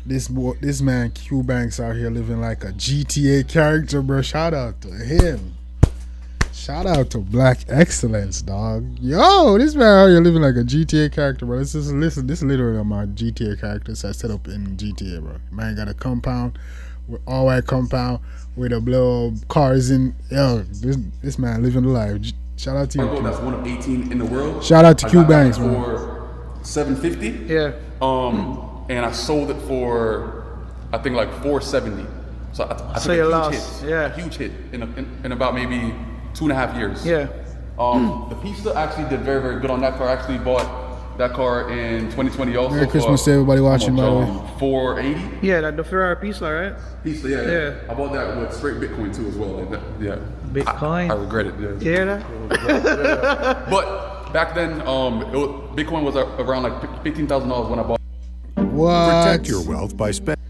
This man Q Banks out here living like a GTA character, bro. Shout out to him. Shout out to Black Excellence, dog. Yo, this man out here living like a GTA character, bro. This is literally my GTA characters I set up in GTA, bro. Man got a compound, with all white compound with a blow cars in. Yo, this man living the life. Shout out to you. That's one of 18 in the world. Shout out to Q Banks, man. For $750. Yeah. And I sold it for, I think like $470. So I took a huge hit. Yeah. A huge hit in about maybe 2.5 years. Yeah. The pizza actually did very, very good on that car. I actually bought that car in 2020 also. Merry Christmas to everybody watching, by the way. $480. Yeah, the Ferrari pizza, right? Pizza, yeah. I bought that with straight Bitcoin too as well. Like that, yeah. Bitcoin. I regret it. Yeah. You hear that? But back then, Bitcoin was around like $15,000 when I bought. What? Protect your wealth by spending.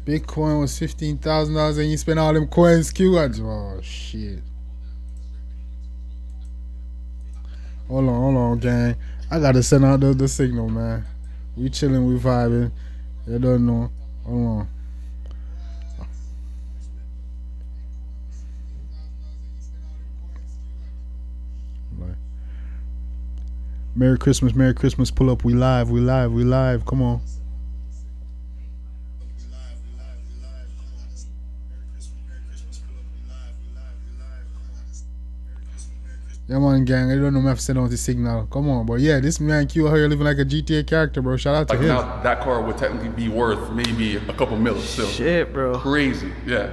Bitcoin was $15,000 and you spent all them coins, Q. Oh shit. Hold on, gang. I gotta send out the signal, man. We chilling, we vibing. You don't know. Hold on. Merry Christmas, pull up, we live. Come on. Yeah, man, gang. I don't know if I have to send out the signal. Come on, but yeah, this man Q out here living like a GTA character, bro. Shout out to him. Now that car would technically be worth maybe a couple mil still. Shit, bro. Crazy, yeah.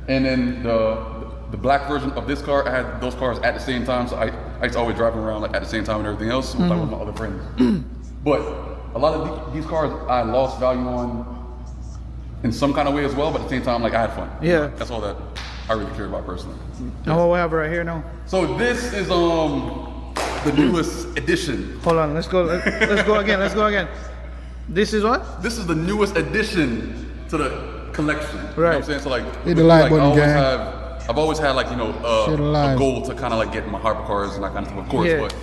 And then the black version of this car, I had those cars at the same time, so I used to always drive around like at the same time and everything else with, like, with my other friends. But a lot of these cars I lost value on in some kind of way as well, but at the same time, like, I had fun. Yeah. That's all that I really care about personally. And what we have right here now? So this is the newest edition. Hold on, let's go again. This is what? This is the newest addition to the collection. You know what I'm saying? So like, hit the like button, I've always had like, you know, a goal to kind of like get my hypercars and that kind of stuff, of course, but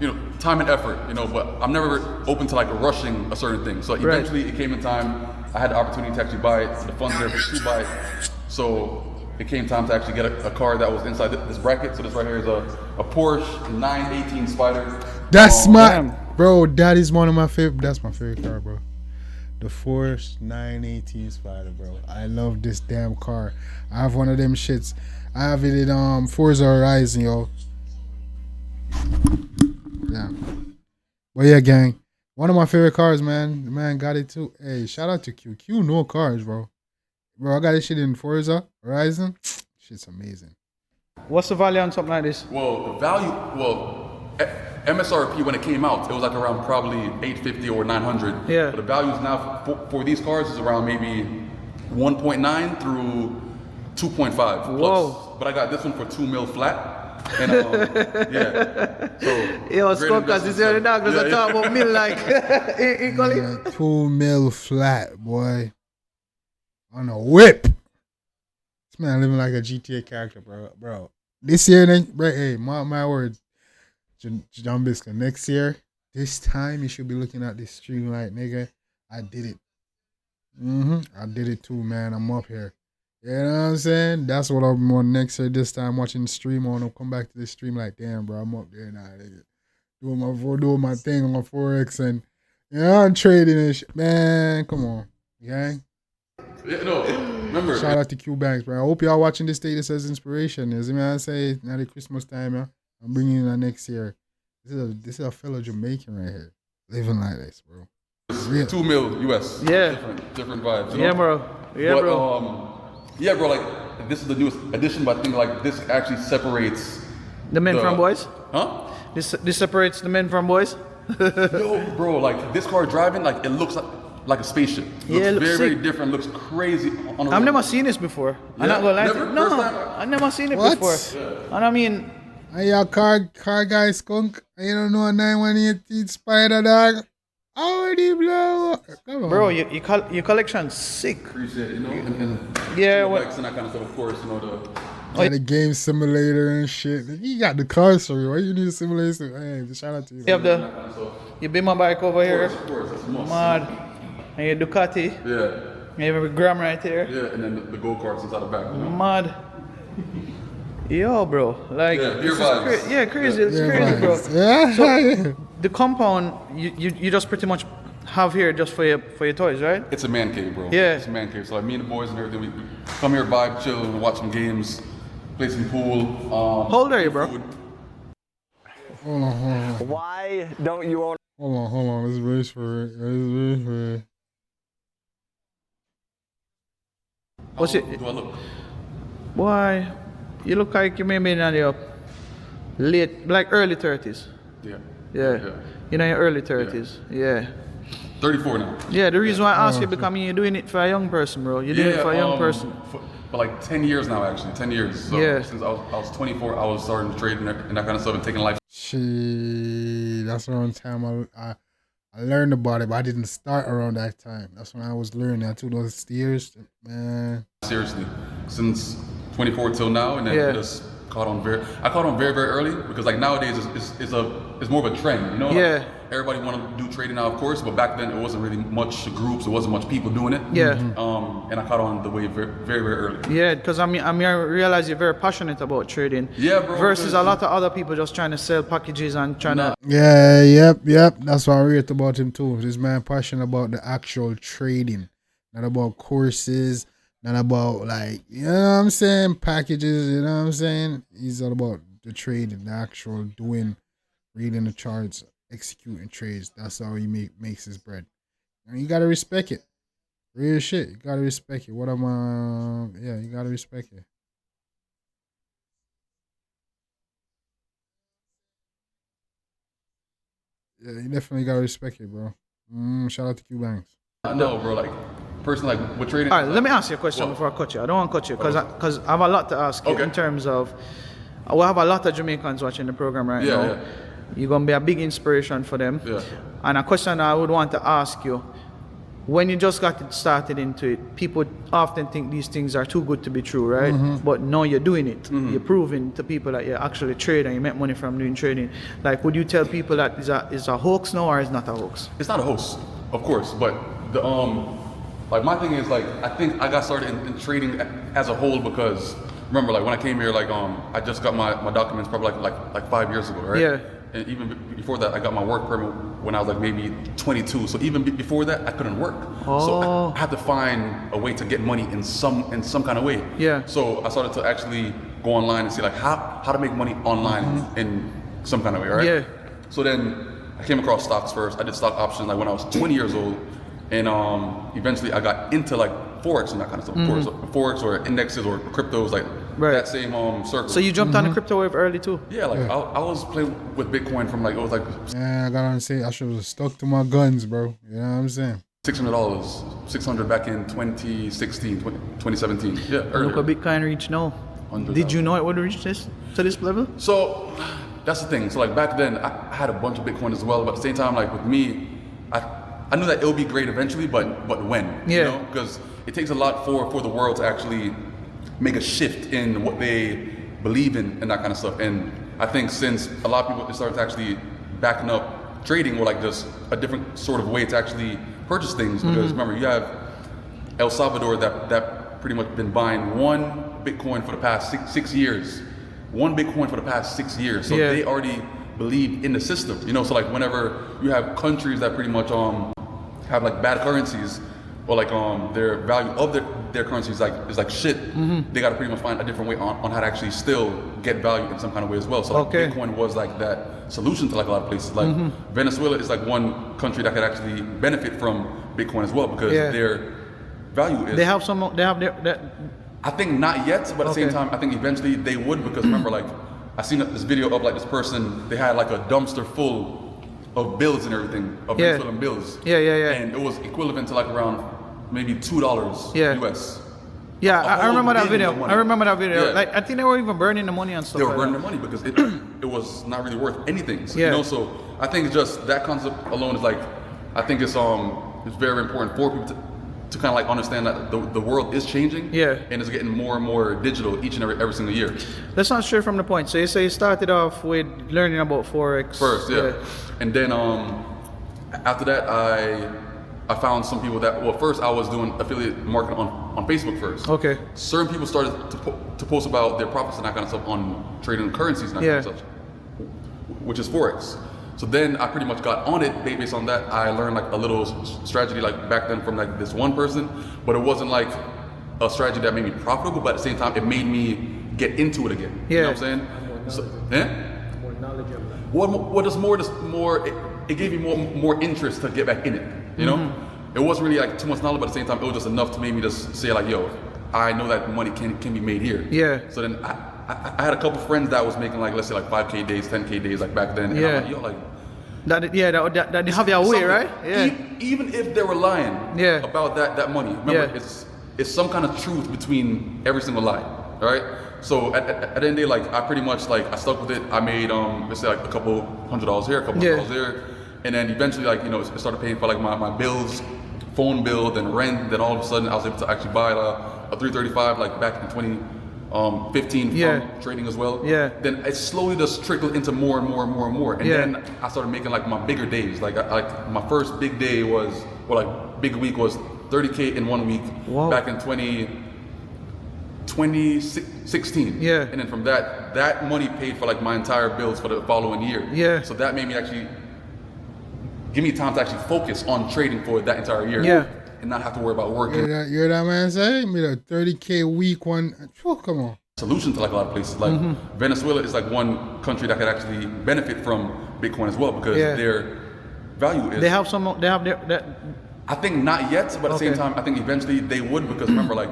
you know, time and effort, you know, but I'm never open to like rushing a certain thing. So eventually it came in time, I had the opportunity to actually buy it, the funds there to buy it. So it came time to actually get a car that was inside this bracket. So this right here is a Porsche 918 Spider. That's bro, that is one of my favorite, that's my favorite car, bro. The Porsche 918 Spider, bro. I love this damn car. I have one of them shits. I have it in Forza Horizon, yo. Yeah. But yeah, gang. One of my favorite cars, man. The man got it too. Hey, shout out to Q. Q no cars, bro. Bro, I got this shit in Forza Horizon. Shit's amazing. What's the value on something like this? Well, the value, MSRP when it came out, it was like around probably 850 or 900. Yeah. But the values now for these cars is around maybe 1.9 through 2.5 plus. Whoa. But I got this one for 2 mil flat. And yeah. So yo, Skunkers, is there the dog? Let's talk about mil like equally. 2 mil flat, boy. On a whip. This man living like a GTA character, bro. This year, bro, hey, my word, Jambisco, next year, this time you should be looking at this stream like, nigga, I did it. I did it too, man. I'm up here. You know what I'm saying? That's what I'm on next year. This time watching the stream on. I'll come back to the stream like, damn, bro, I'm up there now, nigga. Doing my thing on my Forex and, you know, I'm trading and shit. Man, come on, gang. Yeah, no, remember. Shout out to Q Banks, bro. I hope y'all watching this status as inspiration. As I say, now the Christmas time, yeah. I'm bringing in that next year. This is a fellow Jamaican right here, living like this, bro. It's 2 mil US. Yeah. Different vibes. You know? Yeah, bro. Yeah, but, bro. Yeah, bro. Like, this is the newest addition, but I think like this actually separates the men from boys. Huh? This separates the men from boys. Yo, bro. Like this car driving, like it looks like a spaceship. It looks very different. Looks crazy on the road. I've never seen this before. Yeah? I'm not gonna lie. Never? No, I've never seen it before. Yeah. And I mean, hey, y'all car guy skunk. You don't know a 918 Spider, dog. Already blow. Come on, bro. Your collection's sick. Appreciate it, you know. And yeah, bikes and that kind of stuff, of course. You know the game simulator and shit. You got the car story. Why you need a simulator? Hey, shout out to you. You have you be my bike over here. Of course, that's mad. And your Ducati. Yeah. You have a gram right here. Yeah, and then the go-karts inside the back. You know? Mad. Yo, bro. Like, Yeah, beer this is vibes. crazy. It's crazy, bro. Yeah. So, the compound, you just pretty much have here just for your toys, right? It's a man cave, bro. Yeah. It's a man cave. So like me and the boys and everything, we come here, vibe, chill, and watch some games, play some pool. How old are you, bro? Food. Hold on. Why don't you own? Hold on. Let's race for it. What's How it? do I look? Why? You look like you may be in your late, like early 30s. Yeah. Yeah. You know, your early 30s. Yeah. 34 now. Yeah, the reason why I ask you because you're doing it for a young person, bro. You're doing it for a young person. For like 10 years now, actually. 10 years. So Yeah. Since I was 24, I was starting to trade and that kind of stuff and taking life. Shit, that's around the time I learned about it, but I didn't start around that time. That's when I was learning. I took those years, man. Seriously. Since 24 till now, and then Yeah. just caught on very very early because like nowadays it's more of a trend, you know? Yeah. Like, everybody want to do trading now, of course, but back then it wasn't really much groups, it wasn't much people doing it. Yeah. And I caught on the wave very early. Yeah, because I realize you're very passionate about trading. Yeah, bro. Versus a lot of other people just trying to sell packages and trying to. Yeah, yep. That's what I rate about him too. This man passionate about the actual trading, not about courses, not about like, you know what I'm saying, packages, you know what I'm saying? He's all about the trading, the actual doing, reading the charts, executing trades. That's how he makes his bread. And you gotta respect it. Real shit. You gotta respect it. You gotta respect it. Yeah, you definitely gotta respect it, bro. Shout out to Q Banks. I know, bro. Like, personally, like with trading. All right, let me ask you a question before I cut you. I don't want to cut you because I have a lot to ask you in terms of. We have a lot of Jamaicans watching the program right now. Yeah. You're gonna be a big inspiration for them. Yeah. And a question I would want to ask you: when you just got started into it, people often think these things are too good to be true, right? But now you're doing it. You're proving to people that you're actually trading. You make money from doing trading. Like, would you tell people that is a hoax now or is not a hoax? It's not a hoax, of course, but the like my thing is like I think I got started in trading as a whole because remember like when I came here like I just got my documents probably like 5 years ago, right? Yeah. And even before that, I got my work permit when I was like maybe 22. So even before that, I couldn't work. So I had to find a way to get money in some kind of way. Yeah. So I started to actually go online and see like how to make money online in some kind of way, right? Yeah. So then I came across stocks first. I did stock options like when I was 20 years old, and eventually I got into like forex and that kind of stuff. Of course, forex or indexes or cryptos, like that same circle. So you jumped on the crypto wave early too? Yeah, like I was playing with Bitcoin from like it was like Yeah, I gotta say I should have stuck to my guns, bro. You know what I'm saying? $600, 600 back in 2016, 2017. Yeah, earlier. Look what Bitcoin reached now. 100,000. Did you know it would reach this level? So that's the thing. So like back then, I had a bunch of Bitcoin as well, but at the same time, like with me, I knew that it'll be great eventually, but when? Yeah. You know, because it takes a lot for the world to actually make a shift in what they believe in and that kind of stuff. And I think since a lot of people started actually backing up trading or like just a different sort of way to actually purchase things, because remember you have El Salvador that pretty much been buying one Bitcoin for the past six years. One Bitcoin for the past 6 years. So they already believe in the system. You know, so like whenever you have countries that pretty much have like bad currencies or like their value of their currency is like shit, they gotta pretty much find a different way on how to actually still get value in some kind of way as well. So like Bitcoin was like that solution to like a lot of places. Like Venezuela is like one country that could actually benefit from Bitcoin as well because their value is. They have their I think not yet, but at the same time, I think eventually they would because remember, like, I seen this video of like this person, they had like a dumpster full of bills and everything, of Venezuelan bills. Yeah. And it was equivalent to like around maybe $2 US. Yeah, I remember that video. Yeah. Like, I think they were even burning the money and stuff. They were burning the money because it was not really worth anything. So, Yeah. you know, so I think just that concept alone is like, I think it's very important for people to kind of like understand that the world is changing, and it's getting more and more digital each and every single year. Let's not stray from the point. So you say you started off with learning about forex First, and then after that I I found some people that, well, first I was doing affiliate marketing on Facebook first. Okay. Certain people started to post about their profits and that kind of stuff on trading currencies and that kind of stuff, which is Forex. So then I pretty much got on it. Based on that, I learned like a little strategy like back then from like this one person, but it wasn't like a strategy that made me profitable, but at the same time, it made me get into it again. Yeah. You know what I'm saying? More knowledge of that. What is more, it gave me more interest to get back in it, you know? It wasn't really like too much knowledge, but at the same time, it was just enough to make me just say like, yo, I know that money can be made here. Yeah. So then I had a couple friends that was making like, let's say like 5K days, 10K days, like back then. And I'm like, yo, like, that have your way, right? Yeah. Even if they were lying about that money, remember, it's some kind of truth between every single lie, all right? So at the end of the day, like I pretty much like I stuck with it. I made let's say like a couple $100 here, a couple $100 there, and then eventually like it started paying for like my bills, phone bill, then rent. Then all of a sudden I was able to actually buy a 335 like back in 2015 from trading as well. Yeah. Then it slowly just trickled into more and more and more and more, and then I started making like my bigger days. Like my first big day was, well, like big week was 30K in 1 week back in 2016. Yeah. And then from that money paid for like my entire bills for the following year. Yeah. So that made me actually give me time to actually focus on trading for that entire year. Yeah. And not have to worry about working. You hear that man say? Made a 30K week one. Oh, come on. Solution to like a lot of places. Like Venezuela is like one country that could actually benefit from Bitcoin as well, because their value is. They have their. I think not yet, but at the same time, I think eventually they would, because remember, like,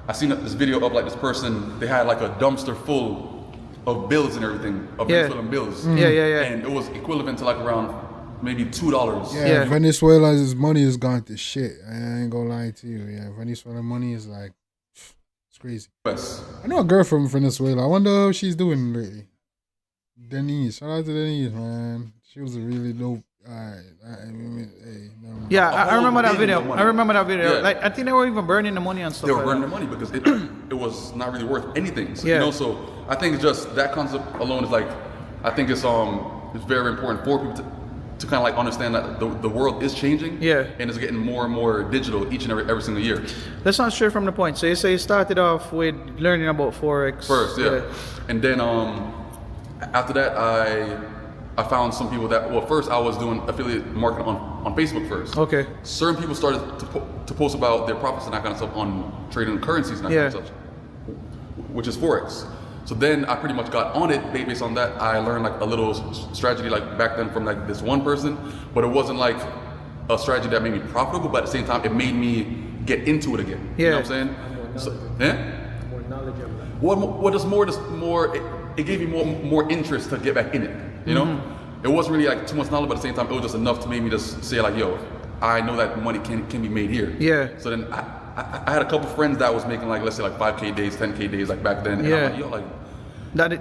I seen this video of like this person, they had like a dumpster full of bills and everything, of Venezuelan bills. And it was equivalent to like around maybe $2. Yeah, Venezuela's money has gone to shit. I ain't gonna lie to you. Yeah, Venezuela money is like, it's crazy. Yes. I know a girl from Venezuela. I wonder how she's doing lately. Denise, shout out to Denise, man. She was a really dope. I remember that video. Yeah. Like I think they were even burning the money and stuff. They were burning the money because it was not really worth anything. So, you know, so I think it's just that concept alone is like, I think it's very important for people to kind of like understand that the world is changing. Yeah. And it's getting more and more digital each and every single year. Let's not stray from the point. So you say you started off with learning about Forex. First, and then after that I found some people that, well, first I was doing affiliate marketing on Facebook first. Okay. Certain people started to post about their profits and that kind of stuff on trading currencies and that kind of stuff, which is Forex. So then I pretty much got on it. Based on that, I learned like a little strategy like back then from like this one person, but it wasn't like a strategy that made me profitable, but at the same time, it made me get into it again. You know what I'm saying? More knowledge of that. What is more, it gave me more interest to get back in it. You know, it wasn't really like too much knowledge, but at the same time, it was just enough to make me just say like, yo, I know that money can be made here. Yeah. So then I had a couple friends that was making like, let's say like 5K days, 10K days, like back then. And I'm like, yo, like. That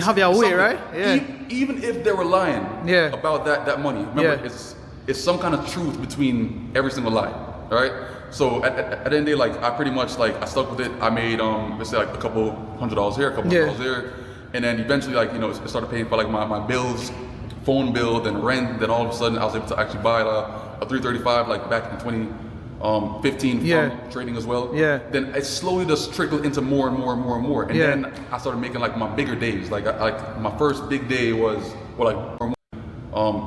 have your way, right? Yeah. Even if they were lying about that money, remember, it's some kind of truth between every single lie. All right. So at the end of the day, like I pretty much like I stuck with it. I made let's say like a couple $100 here, a couple $100 there. And then eventually, like, it started paying for like my bills, phone bill, then rent. Then all of a sudden, I was able to actually buy a 335 like back in 2015 from trading as well. Yeah. Then it slowly just trickled into more and more and more and more. And then I started making like my bigger days. Like my first big day was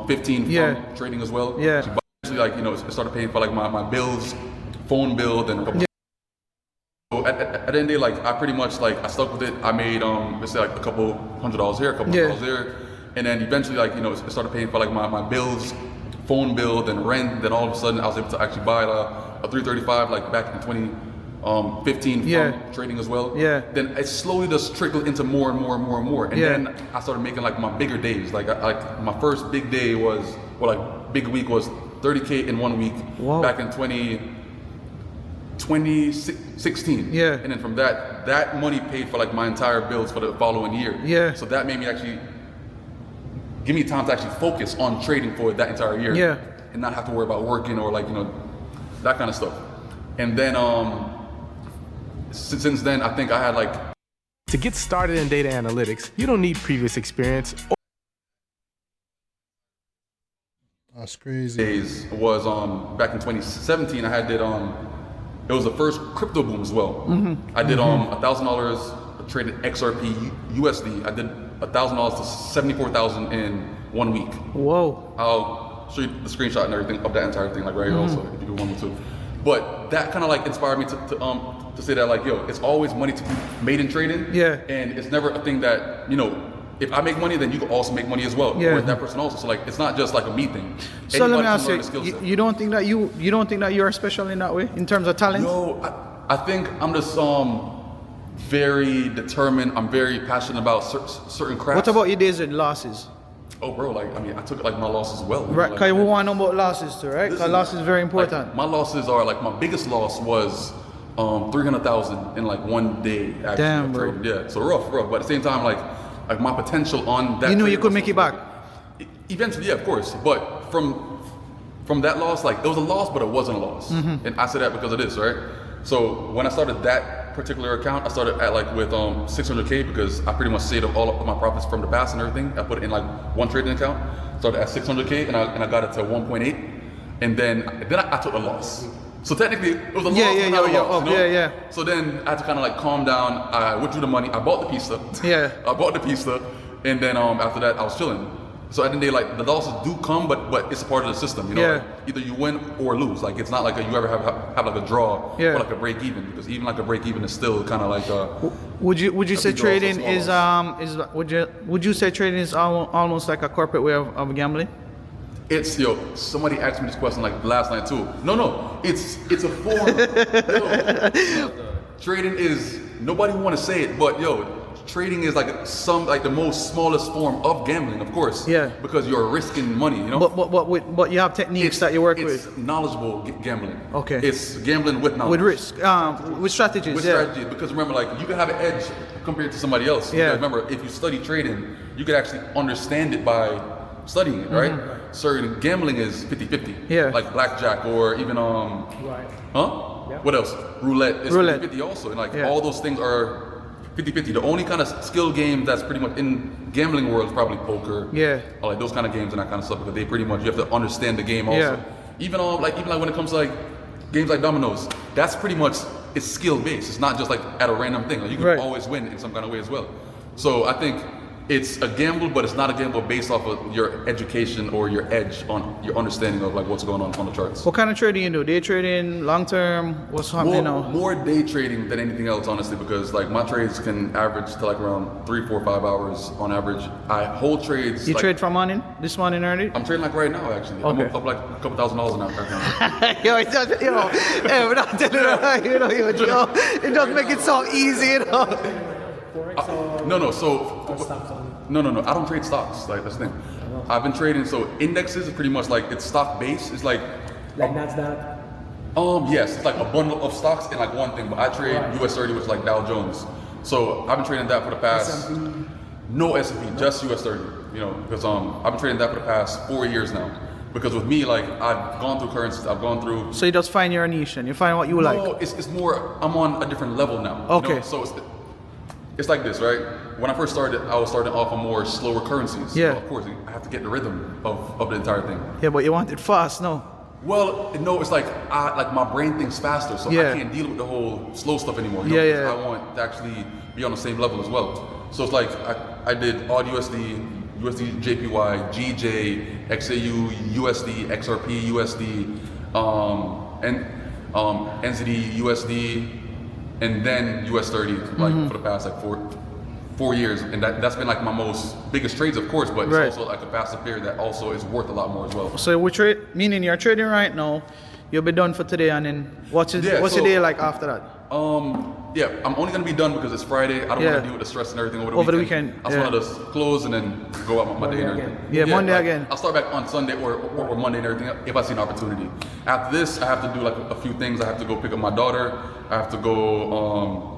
15 from trading as well. Yeah. So eventually, like, it started paying for like my bills, phone bill, then a couple. So at the end of the day, like I pretty much like I stuck with it. I made let's say like a couple $100 here, a couple $100 there, and then eventually like it started paying for like my bills, phone bill, then rent. Then all of a sudden I was able to actually buy a 335 like back in 2015 from trading as well. Yeah. Then it slowly just trickled into more and more and more and more, and then I started making like my bigger days. Like my first big day was big week was 30K in 1 week back in 2016. Yeah. And then from that money paid for like my entire bills for the following year. Yeah. So that made me actually give me time to actually focus on trading for that entire year. Yeah. And not have to worry about working or like, that kind of stuff. And then since then, I think I had like. To get started in data analytics, you don't need previous experience. That's crazy. days was back in 2017. I did it was the first crypto boom as well. I did $1,000 traded XRP USD. I did $1,000 to 74,000 in 1 week. Whoa. I'll show you the screenshot and everything of that entire thing, like right here also, if you want me to. But that kind of like inspired me to say that like, yo, it's always money to be made in trading. Yeah. And it's never a thing that, you know, if I make money, then you can also make money as well. Yeah. Or that person also. So like, it's not just like a me thing. So Anybody let me can learn ask the skill you, set. you don't think that you don't think that you're special in that way in terms of talent? No, I think I'm just very determined. I'm very passionate about certain crafts. What about your days with losses? Oh, bro, like, I mean, I took like my losses well. Right, because we want to know about losses too, right? Because Listen, losses is very important. Like, my losses are like, my biggest loss was 300,000 in like 1 day. Actually, Damn, bro. trading. Yeah, so rough. But at the same time, like my potential on that. You knew you trade could was make it so back. big. Eventually, yeah, of course. But from that loss, like, it was a loss, but it wasn't a loss. And I say that because of this, right? So when I started that particular account, I started at like with 600K because I pretty much saved up all of my profits from the past and everything. I put it in like one trading account. Started at 600K and I got it to 1.8, and then I took a loss. So technically it was a loss, but not a loss, you know? Yeah. So then I had to kind of like calm down. I withdrew the money. I bought the pizza. Yeah. I bought the pizza, and then after that I was chilling. So at the end of the day, like, the losses do come, but it's a part of the system, you know. Yeah. Like, either you win or lose. Like, it's not like you ever have like a draw or like a break even, because even like a break even is still kind of like Would you say big draw, so trading small is would you say trading is almost like a corporate way of gambling? It's somebody asked me this question like last night too. No, it's a form. Trading is, nobody want to say it, but trading is like the most smallest form of gambling, of course. Yeah. Because you're risking money, you know. But you have techniques that you work with. It's knowledgeable gambling. Okay. It's gambling with knowledge. With risk, with strategies. With yeah. strategy, because remember, like, you can have an edge compared to somebody else. Yeah. Because remember, if you study trading, you can actually understand it by studying it, right? Certain gambling is 50-50. Yeah. Like blackjack or even Right. huh? Yeah. What else? Roulette is Roulette. 50-50 also. And like Yeah. all those things are 50-50. The only kind of skill game that's pretty much in gambling world is probably poker. Yeah. Or like those kind of games and that kind of stuff, because they pretty much, you have to understand the game also. Yeah. Even like when it comes to like games like dominoes, that's pretty much, it's skill based. It's not just like at a random thing. Like, you can Right. always win in some kind of way as well. So I think it's a gamble, but it's not a gamble based off of your education or your edge on your understanding of like what's going on the charts. What kind of trading you do? Day trading, long term? What's happening now? More day trading than anything else, honestly, because like my trades can average to like around 3, 4, 5 hours on average. I hold trades. You like, trade from this morning early? I'm trading like right now, actually. Okay. I'm up like a couple $1,000 an hour. Hey, we're not telling you, it just make it so easy, Forex or No. stocks only? No. I don't trade stocks. Like, that's the thing. I've been trading. So indexes is pretty much like, it's stock based. It's like NASDAQ? yes, it's like a bundle of stocks in like one thing. But I trade Right. US 30, which is like Dow Jones. So I've been trading that for the past. S&P? No S&P, just US 30. You know, because I've been trading that for the past 4 years now. Because with me, like, I've gone through currencies. I've gone through. So you just find your niche and you find what you like. No, it's more. I'm on a different level now. you Okay. know? So it's like this, right? When I first started, I was starting off on more slower currencies. Yeah. So of course, I have to get the rhythm of the entire thing. Yeah, but you want it fast, no? Well, no, it's like my brain thinks faster, so Yeah. I can't deal with the whole slow stuff anymore. You Yeah, know, yeah. because I want to actually be on the same level as well. So it's like I did odd USD JPY, GJ, XAU, USD, XRP, USD, and NZD, USD, and then US 30 like for the past like four years, and that's been like my biggest trades, of course, but it's Right. also like a faster period that also is worth a lot more as well. So we trade, meaning you're trading right now, you'll be done for today, and then what's your so- day like after that? Yeah, I'm only gonna be done because it's Friday. I don't Yeah. want to deal with the stress and everything over Over the the weekend. weekend, I just yeah. want to just close and then go out on my day and Monday everything. again. Yeah, Monday like, again. I'll start back on Sunday or Monday and everything if I see an opportunity. After this, I have to do like a few things. I have to go pick up my daughter. I have to go.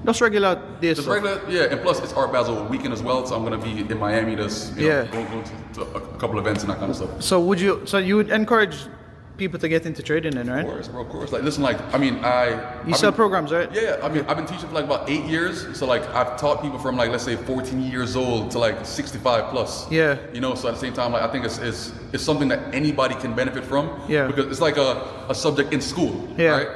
Just regular day Just stuff. regular, yeah, and plus it's Art Basel weekend as well, so I'm gonna be in Miami. Just Yeah. going to a couple events and that kind of stuff. So you would encourage people to get into trading then, right? Of course, bro, of course. Like, listen, like, I mean, You sell programs, right? Yeah, I mean, I've been teaching for like about 8 years. So like, I've taught people from like, let's say 14 years old to like 65 plus. Yeah. You know, so at the same time, like, I think it's something that anybody can benefit from. Yeah. Because it's like a subject in school, Yeah. right?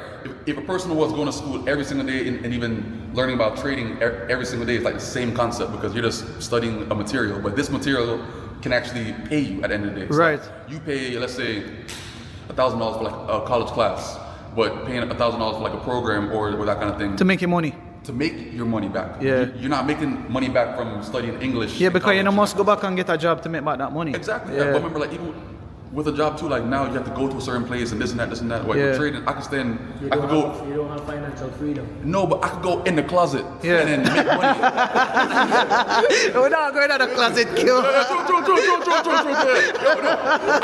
If a person was going to school every single day and even learning about trading every single day, it's like the same concept because you're just studying a material. But this material can actually pay you at the end of the day. So Right. you pay, let's say, $1,000 for like a college class, but paying $1,000 for like a program or that kind of thing To make your money. to make your money back. Yeah. You're not making money back from studying English. Yeah, in because you college. must go back and get a job to make back that money. Exactly. Yeah. Yeah. But remember, like even with a job too, like now you have to go to a certain place and this and that, this and that. Like Yeah. with trading, I can stand. You I don't, could go. you don't have financial freedom. No, but I could go in the closet Yeah. and then make money. We're not going to the closet, kill. I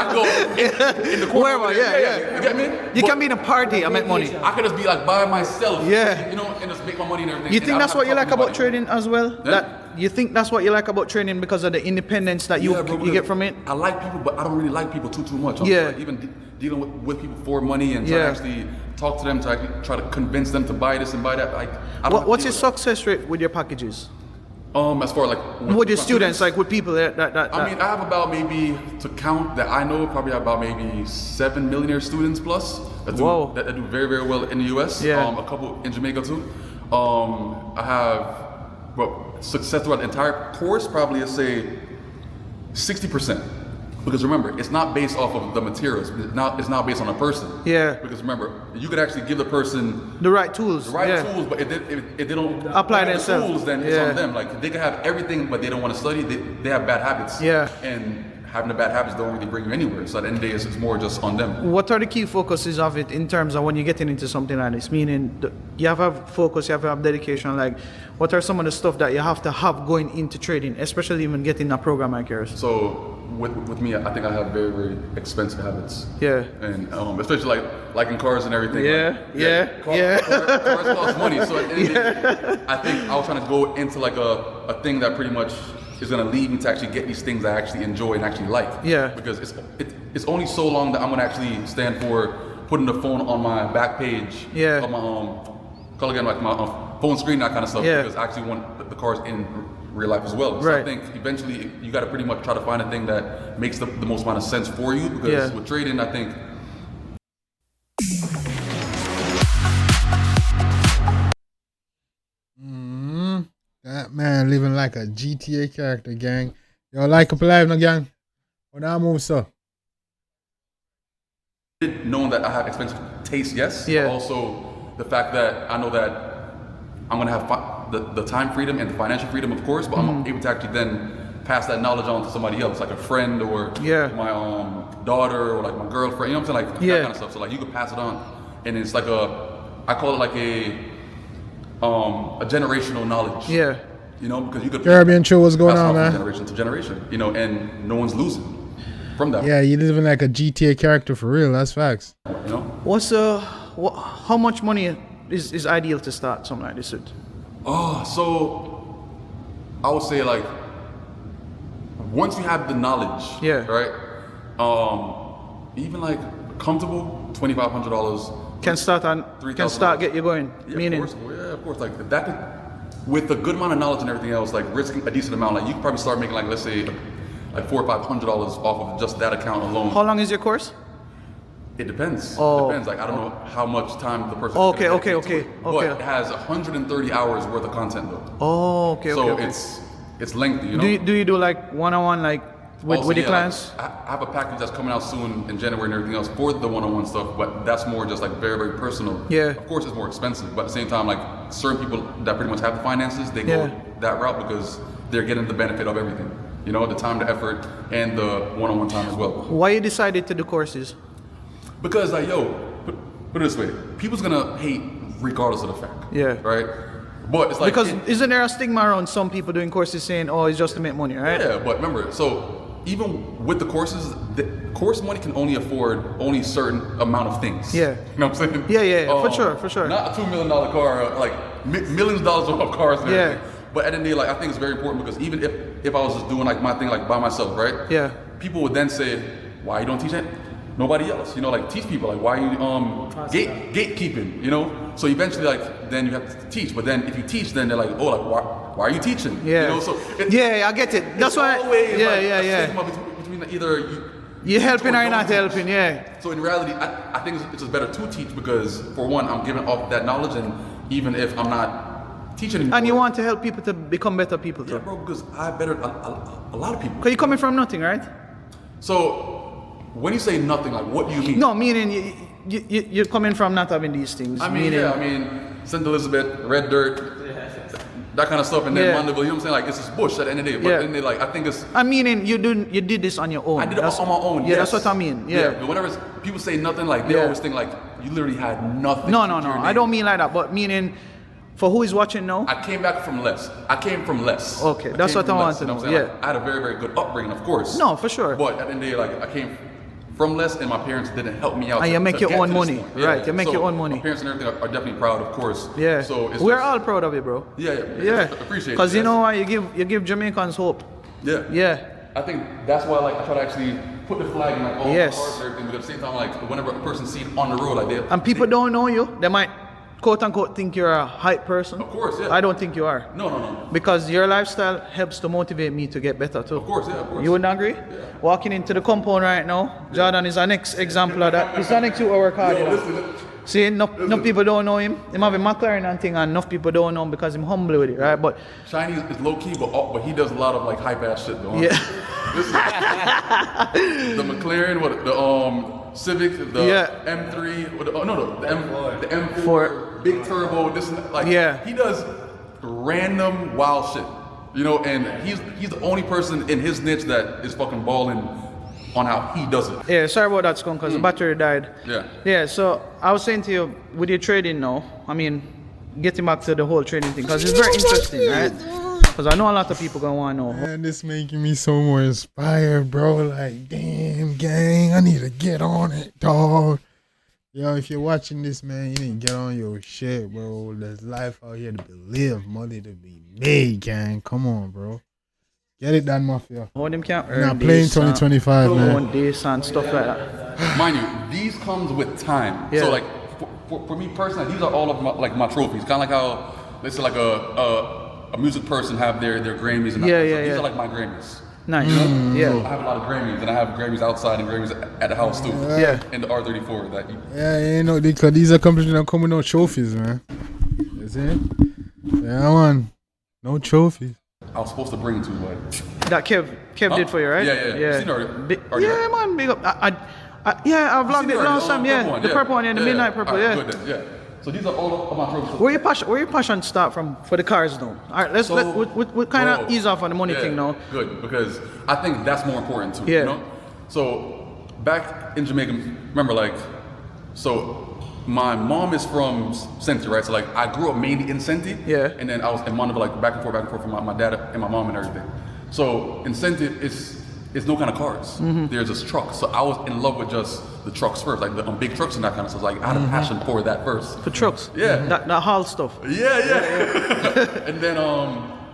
could go in the corner. Wherever, over there. yeah. You get me? You But can be in a party and make money. I could just be like by myself. Yeah. You know, and just make my money and everything. You and think I that's don't what you have like to talk about to anybody. trading as well? That you think that's what you like about trading because of the independence that you Yeah, bro, you because get from it? I like people, but I don't really like people too much. I'm Yeah. like even dealing with people for money and trying Yeah. to actually talk to them, to actually try to convince them to buy this and buy that. Like, I don't What's deal your with success rate with your packages? that. As far like With your students, like with people that I mean, I have about maybe to count that I know probably have about maybe 7 millionaire students plus that do, Whoa. that do very very well in the U.S. Yeah. A couple in Jamaica too. I have success throughout the entire course probably let's say 60%. Because remember, it's not based off of the materials. It's not based on a person. Yeah. Because remember, you could actually give the person the right tools. the right yeah. tools, but if they don't Apply have the themselves. tools, then it's Yeah. on them. Like they can have everything, but they don't want to study. They have bad habits. Yeah. And having the bad habits don't really bring you anywhere. So at the end of the day, it's more just on them. What are the key focuses of it in terms of when you're getting into something like this? Meaning, you have to have focus, you have to have dedication. Like, what are some of the stuff that you have to have going into trading, especially when getting a program like yours? So with me, I think I have very very expensive habits. Yeah. And especially like in cars and everything. Yeah, like, cars cost money. So at the end of the day, I think I was trying to go into like a thing that pretty much is gonna lead me to actually get these things I actually enjoy and actually like. Yeah. Because it's only so long that I'm gonna actually stand for putting the phone on my back page. Yeah. Of my call again like my phone screen, that kind of stuff. Yeah. Because I actually want the cars in real life as well. So Right. I think eventually you got to pretty much try to find a thing that makes the most amount of sense for you. Because Yeah. with trading, I think. That man living like a GTA character, gang. Yo, like up live, no gang. What that move, so? Knowing that I have expensive taste, yes. Yeah. But also the fact that I know that I'm gonna have the time freedom and the financial freedom, of course, but I'm able to actually then pass that knowledge on to somebody else, like a friend or Yeah. my daughter or like my girlfriend. You know what I'm saying? Like Yeah. that kind of stuff. So like you could pass it on, and it's like I call it like a generational knowledge. Yeah. You know, because you could Caribbean True, what's going pass it on, from man? generation to generation. You know, and no one's losing from that. Yeah, you living like a GTA character for real. That's facts. You know. What's how much money is ideal to start something like this with? Oh, so I would say like once you have the knowledge, Yeah. right? Even like comfortable $2,500 Can start $3,000. get you going. Yeah, Meaning, of course, yeah, of course. Like that could, with a good amount of knowledge and everything else, like risking a decent amount, like you could probably start making like let's say like $400 or $500 off of just that account alone. how long is your course? It depends. Oh. It depends. Like I don't know how much time the person. Okay, is gonna okay, dedicate to okay, it. okay. But it has 130 hours worth of content though. Oh, okay, So okay. it's lengthy, you know. Do you do like one-on-one like with Also, your yeah, clients? like, I have a package that's coming out soon in January and everything else for the one-on-one stuff, but that's more just like very, very personal. Yeah. Of course, it's more expensive, but at the same time, like certain people that pretty much have the finances, they Yeah. go that route because they're getting the benefit of everything. You know, the time, the effort, and the one-on-one time as well. Why you decided to do courses? Because like, yo, put it this way, people's gonna hate regardless of the fact. Yeah. Right. But it's like Because isn't there a stigma around some people doing courses saying, "Oh, it's just to make money," right? yeah, but remember, so even with the courses, the course money can only afford only certain amount of things. Yeah. You know what I'm saying? Yeah, for sure, for sure. Not a $2 million car, like millions of dollars of cars and Yeah. everything. But at the end of the day, like I think it's very important because even if I was just doing like my thing like by myself, right? Yeah. People would then say, why you don't teach it? nobody else. You know, like teach people like why you gatekeeping. You know, so eventually like then you have to teach. But then if you teach, then they're like, oh, like why are you teaching? Yeah. You know, so I get it. That's why. Always like Yeah. a stigma between either you're helping or you're not teach. helping. Yeah. So in reality, I think it's just better to teach because for one, I'm giving off that knowledge, and even if I'm not teaching anymore. And you want to help people to become better people too. Yeah, bro, because I bettered a lot of people. Because you're coming from nothing, right? So when you say nothing, like what do you mean? No, meaning you're coming from not having these things. I mean, St. Elizabeth, red dirt, that kind of stuff, and then Mandeville, you know what I'm saying? Like it's just bush at the end of the day. But then they like, I think it's. I mean, you did this on your own. I did it on my own. Yeah, yes. that's what I mean. Yeah. But whenever people say nothing, like they always think like you literally had nothing. No. I don't mean like that, but meaning. For who is watching now? I came back from less. I came from less. Okay, that's what I want to know. Like, I had a very, very good upbringing, of course. No, for sure. But at the end of the day, like I came from less, and my parents didn't help me out. And you make your own money, right? You make your own money. My parents and everything are definitely proud, of course. Yeah. So we're all proud of you, bro. Yeah. Appreciate it. Because you know why you give Jamaicans hope. Yeah. Yeah. I think that's why like I try to actually put the flag in like all the Yes. cars and everything. But at the same time, like whenever a person sees on the road, like they And people don't know you. They might quote unquote think you're a hype person. Of course, yeah. I don't think you are. No. Because your lifestyle helps to motivate me to get better too. Of course. You wouldn't agree? Yeah. Walking into the compound right now, Jordan is our next example of that. He's the next to work hard. See, enough people don't know him. He have a McLaren and thing, and enough people don't know him because he's humble with it, right? But Shiny is low key, but he does a lot of like hype ass shit though. yeah. The McLaren, the Civic, the M3, the M4, big turbo. This like he does random wild shit, you know. And he's the only person in his niche that is fucking balling on how he does it. Yeah, sorry about that, Skunk, because the battery died. Yeah. Yeah, so I was saying to you, with your trading now, I mean, getting back to the whole trading thing, because it's very interesting, right? Because I know a lot of people gonna want to know. Man, this making me so more inspired, bro. Like, damn, gang, I need to get on it, dog. Yo, if you're watching this, man, you need to get on your shit, bro. There's life out here to be lived, money to be made, gang. Come on, bro. Get it done, Mafia. How them can't earn Now playing 2025, man. Own this and stuff like that. Mind you, these comes with time. Yeah. So like for me personally, these are all of my trophies. Kind of like how let's say like a music person have their Grammys and these are like my Grammys. Nice. Yeah. So I have a lot of Grammys, and I have Grammys outside and Grammys at the house too. Yeah. In the R34 that you. Yeah, you know, because these accomplishments don't come with no trophies, man. You see? Yeah, man. No trophies. I was supposed to bring to, but That Kev did for you, right? Yeah. Seen already? Yeah, man, big up. I vlogged it last time, the purple one, the midnight purple, Right, good then, yeah. So these are all of my trophies. Where your passion start from for the cars though? All right, we kind of ease off on the money thing now. Good, because I think that's more important too. Yeah. You know? So back in Jamaica, remember like, so my mom is from Senti, right? So like I grew up mainly in Senti. Yeah. And then I was in Mandeville, like back and forth from my dad and my mom and everything. So in Senti, it's no kind of cars. There's just trucks. So I was in love with just the trucks first, like the big trucks and that kind of stuff. Like I had a passion for that first. For trucks? Yeah. That haul stuff? Yeah. And then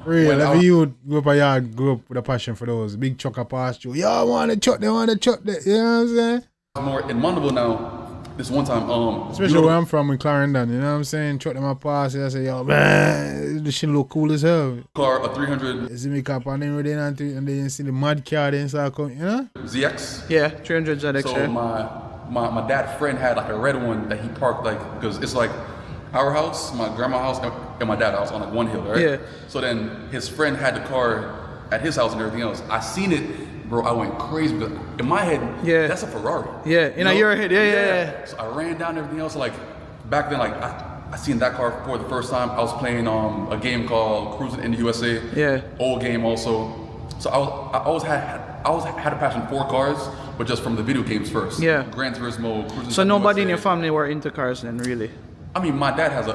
Real, if you grew up with a passion for those big trucker past you, yo, I want to truck, they want to truck that, you know what I'm saying? More in Mandeville now. This one time, especially where I'm from in Clarendon, you know what I'm saying? Truck them up past, I say, yo, man, this shit look cool as hell. Car, a 300. You see me cap and then and then you see the mud car, then start coming, you know? ZX. Yeah, 300 ZX. So my dad's friend had like a red one that he parked like, because it's like our house, my grandma's house, and my dad's house on like one hill, right? Yeah. So then his friend had the car at his house and everything else. I seen it. Bro, I went crazy because in my head, that's a Ferrari. Yeah, in your head, yeah. So I ran down everything else. Like back then, like I seen that car for the first time. I was playing a game called Cruising in the USA. Yeah. Old game also. So I always had a passion for cars, but just from the video games first. Yeah. Gran Turismo, Cruising. So nobody in your family were into cars then, really? I mean, my dad has a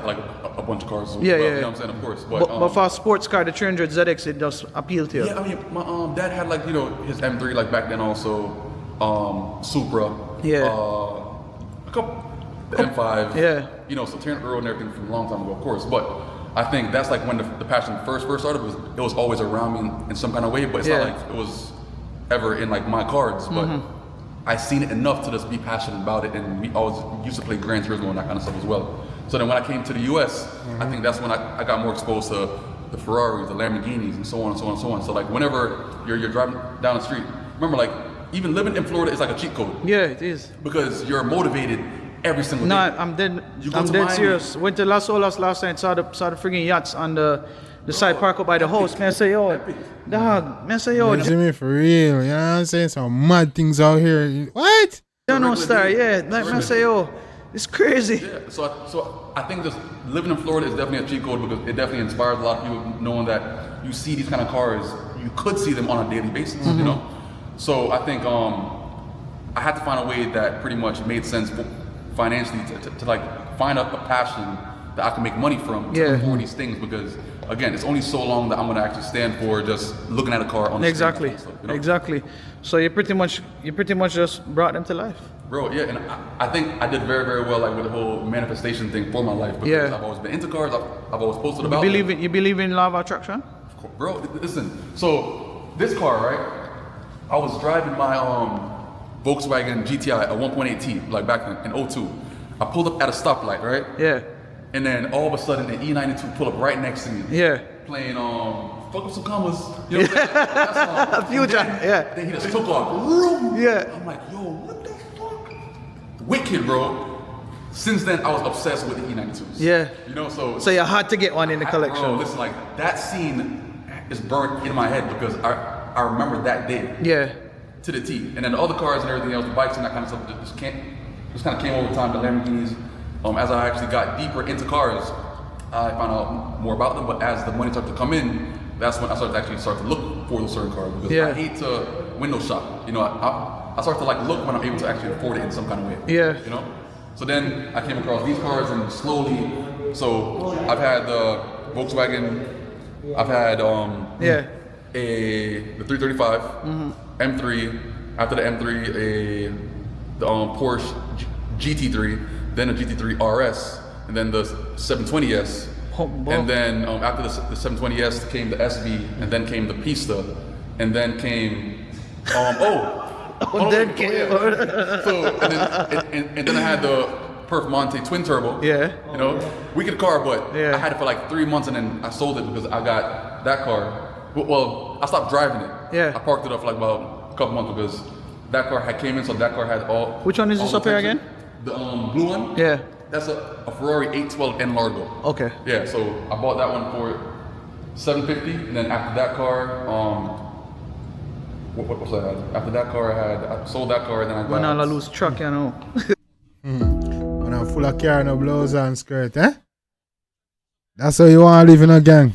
bunch of cars as well. Yeah. You know what I'm saying? Of course. But for a sports car, the 300 ZX, it does appeal to you. Yeah, I mean, my dad had like, you know, his M3 like back then also, Supra. Yeah. A couple, the M5. Yeah. You know, so turning the road and everything from a long time ago, of course. But I think that's like when the passion first started. It was always around me in some kind of way, but it's not like it was ever in like my cards. But I seen it enough to just be passionate about it, and we always used to play Gran Turismo and that kind of stuff as well. So then when I came to the US, I think that's when I got more exposed to the Ferraris, the Lamborghinis, and so on and so on and so on. So like whenever you're driving down the street, remember like even living in Florida is like a cheat code. Yeah, it is. Because you're motivated every single day. No, I'm dead. I'm dead serious. Went to Las Olas last night, saw the friggin' yachts on the side park up by the house. Man, I say, yo, dog. Man, I say, yo. You see me for real? You know what I'm saying? Some mad things out here. What? You know, star. Yeah, like, man, I say, yo, it's crazy. Yeah. So I think just living in Florida is definitely a cheat code because it definitely inspires a lot of people knowing that you see these kind of cars, you could see them on a daily basis. You know. So I think I had to find a way that pretty much made sense financially to like find a passion that I can make money from to afford these things, because again, it's only so long that I'm gonna actually stand for just looking at a car on the Exactly. street. You know? Exactly. So you pretty much just brought them to life. Bro, yeah, and I think I did very, very well like with the whole manifestation thing for my life, because I've always been into cars. I've always posted about You believe in law of attraction? Bro, listen. So this car, right? I was driving my Volkswagen GTI, a 1.8T, like back in 02. I pulled up at a stoplight, right? Yeah. And then all of a sudden, the E92 pulled up right next to me. Yeah. Playing fuck up some commas. You know what I'm saying? That song. Future. Yeah. Then he just took off. Vroom. Yeah. I'm like, yo, what the fuck? Wicked, bro. Since then, I was obsessed with the E92s. Yeah. You know, so you had to get one in the collection. Bro, listen, like that scene is burnt in my head because I remember that day. Yeah. To the T. And then the other cars and everything else, the bikes and that kind of stuff, just kind of came over time. The Lamborghinis. As I actually got deeper into cars, I found out more about them. But as the money started to come in, that's when I started to start to look for those certain cars, because I hate to window shop. You know, I start to like look when I'm able to actually afford it in some kind of way. Yeah. You know. So then I came across these cars, and slowly, so I've had the Volkswagen, I've had the 335, M3. After the M3, the Porsche GT3, then a GT3 RS, and then the 720S. And then after the 720S came the SV, and then came the Pista, and then came and then I had the Perf Monte twin turbo. Yeah. You know, wicked car, but I had it for like 3 months, and then I sold it because I got that car. Well, I stopped driving it. Yeah. I parked it up for like about a couple months because that car had came in, so that car had all. Which one is this up here again? The blue one. Yeah. That's a Ferrari 812 N Largo. Okay. Yeah, so I bought that one for $750, and then after that car, what was that? After that car, I sold that car, and then I got. When I lose truck, you know. When I'm full of car, no blouse and skirt, eh? That's how you want to live in a gang.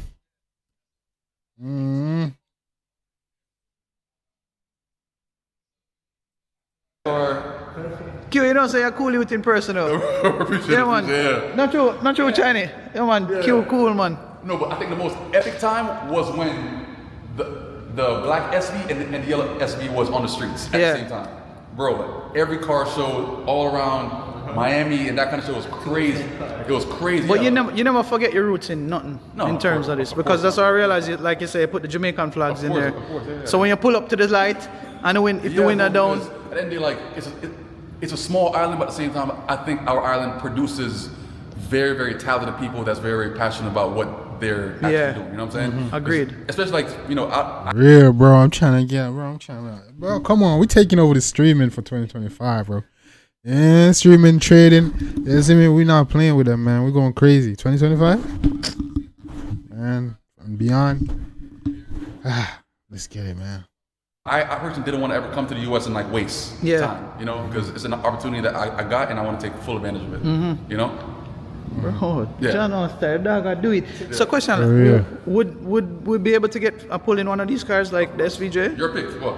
Q, you don't say you're cool with in person, though. Appreciate it, man. yeah. Not true, Chinese. Yeah, man. Yeah. Q, cool, man. No, but I think the most epic time was when the black SV and the yellow SV was on the streets at the same time. Bro, every car show all around Miami and that kind of show was crazy. It was crazy. But you never forget your roots in nothing in terms of this, because that's what I realized. Like you say, put the Jamaican flags in there. So when you pull up to the light, and if the wind are down. At the end of the day, like it's a small island, but at the same time, I think our island produces very, very talented people that's very passionate about what they're actually doing. You know what I'm saying? Agreed. Especially like, you know, Yeah, bro. I'm trying to bro, come on. We taking over the streaming for 2025, bro. Yeah, streaming, trading. You see me? We're not playing with them, man. We're going crazy. 2025? Man, and beyond. Let's get it, man. I personally didn't want to ever come to the U.S. and like waste time, you know, because it's an opportunity that I got and I want to take full advantage of it, you know? Bro, John Oster, dog, I do it. So question, would we be able to get a pull in one of these cars like the SVJ? Your pick, what?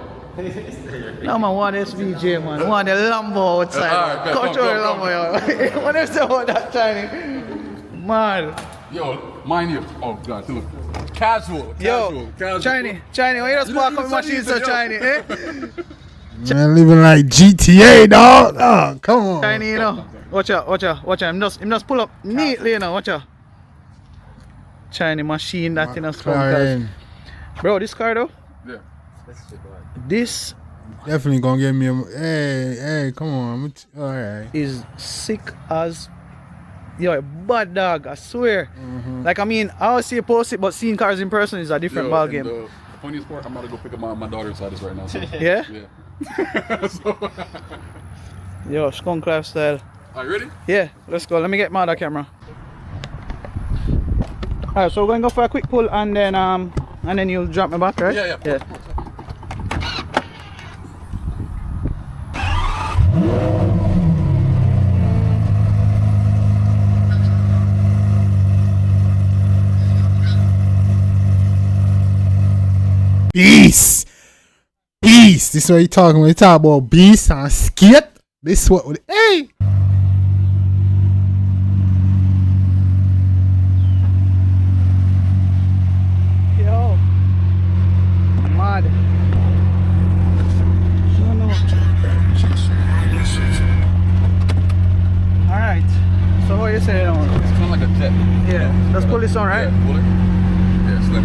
No, man, one SVJ, man. One the Lambo outside. Alright, Control the Lambo, yo. What is about that tiny? Man. Yo, mind you. Oh, God, dude. Casual. Chiny, why you just park up the machine so Chiny, eh? Man, living like GTA, dog. Oh, come on. Chiny, you know. Watch out. Him just pull up neatly, you know. Watch out. Chiny machine that in a sponsor. Bro, this car though? Yeah. This Definitely gonna give me a. Hey, come on. All right. Is sick as. Yo, bad dog, I swear. Like, I mean, I always see you post it, but seeing cars in person is a different ball game. The funniest part, I'm about to go pick up my daughter's side right now. So. Yeah? Yeah. So, Yo, skunk lifestyle. are you ready? Yeah, let's go. Let me get my other camera. Alright, so we're going to go for a quick pull and then you'll drop me back, right? Yeah. Beast. This is what you talking when you talk about beast and skate. This is what. Hey. Yo. Mad. No. Alright. So what you saying on? It's kind of like a jet. Yeah. Let's pull this on, right? Yeah, pull it. Yeah, slip.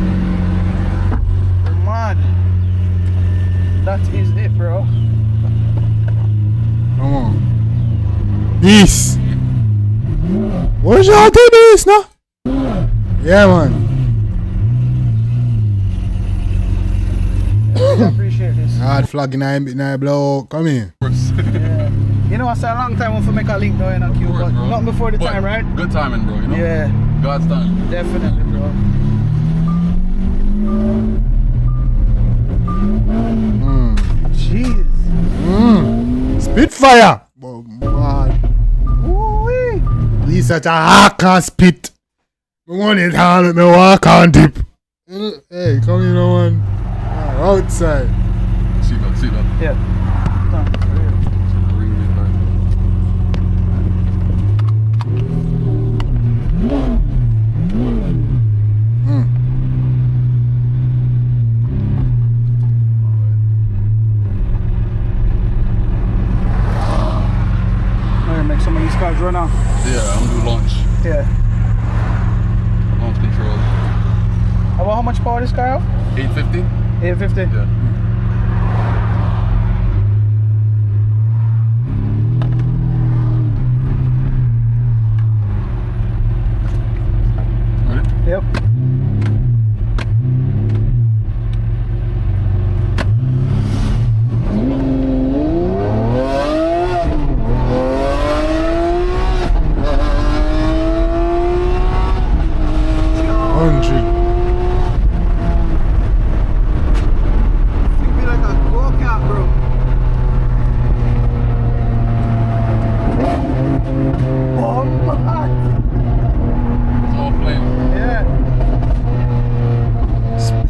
Mad. That is it, bro. Come on. Beast. What y'all do this now? Yeah, man. I appreciate this. Hard flag in I blow. Come here. Yeah. You know, I said a long time when we make a link though in a queue, but bro. not before the But time, right? Good timing, bro. You know. Yeah, God's time. definitely, bro. Jeez. Spitfire. Oh, man. Woo-wee. These such a hawk and spit. I want it hard with me walk and dip. Hey, come here, no one. Outside. Seatbelt. Yeah. Done. Make some of these cars run off. Yeah, I'm gonna do launch. Yeah. Launch control. How much power this car have? 850? 850. Yeah. Ready? Yep.